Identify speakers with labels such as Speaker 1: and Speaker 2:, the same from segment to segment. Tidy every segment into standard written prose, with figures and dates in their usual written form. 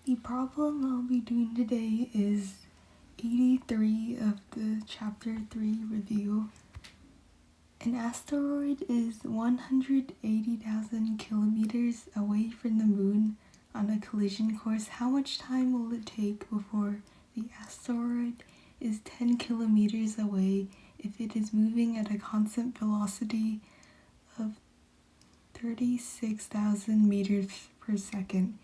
Speaker 1: The problem I'll be doing today is 83 of the Chapter 3 review. An asteroid is 180,000 kilometers away from the moon on a collision course. How much time will it take before the asteroid is 10 kilometers away if it is moving at a constant velocity of 36,000 meters per second?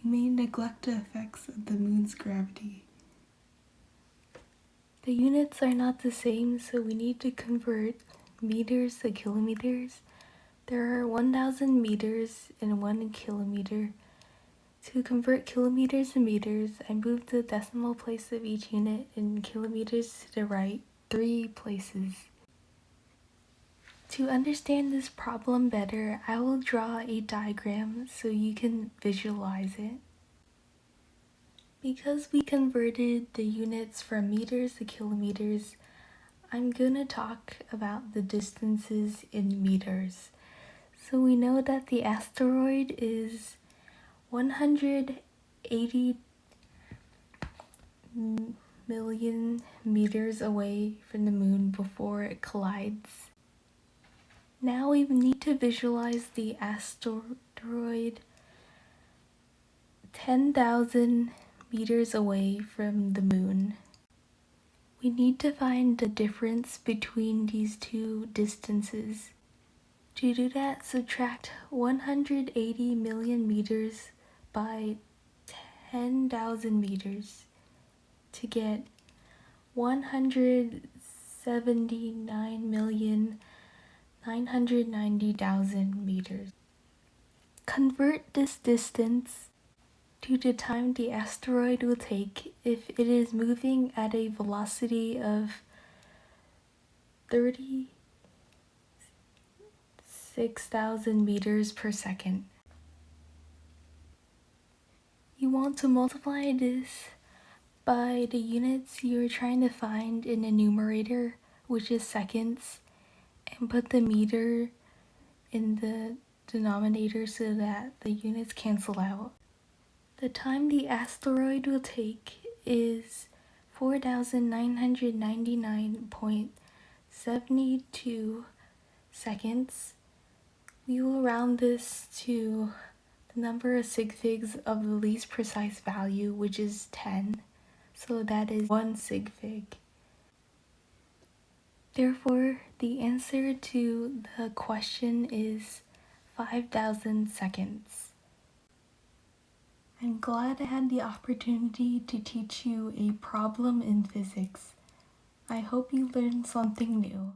Speaker 1: You may neglect the effects of the moon's gravity. The units are not the same, so we need to convert meters to kilometers. There are 1,000 meters and 1 kilometer. To convert kilometers to meters, I moved the decimal place of each unit in kilometers to the right 3 places. To understand this problem better, I will draw a diagram so you can visualize it. Because we converted the units from meters to kilometers, I'm gonna talk about the distances in meters. So we know that the asteroid is 180 million meters away from the moon before it collides. Now we need to visualize the asteroid 10,000 meters away from the moon. We need to find the difference between these two distances. To do that, subtract 180 million meters by 10,000 meters to get 179,990,000 meters. Convert this distance to the time the asteroid will take if it is moving at a velocity of 36,000 meters per second. You want to multiply this by the units you're trying to find in the numerator, which is seconds, and put the meter in the denominator so that the units cancel out. The time the asteroid will take is 4,999.72 seconds. We will round this to the number of sig figs of the least precise value, which is 10. So that is 1 sig fig. Therefore, the answer to the question is 5,000 seconds. I'm glad I had the opportunity to teach you a problem in physics. I hope you learned something new.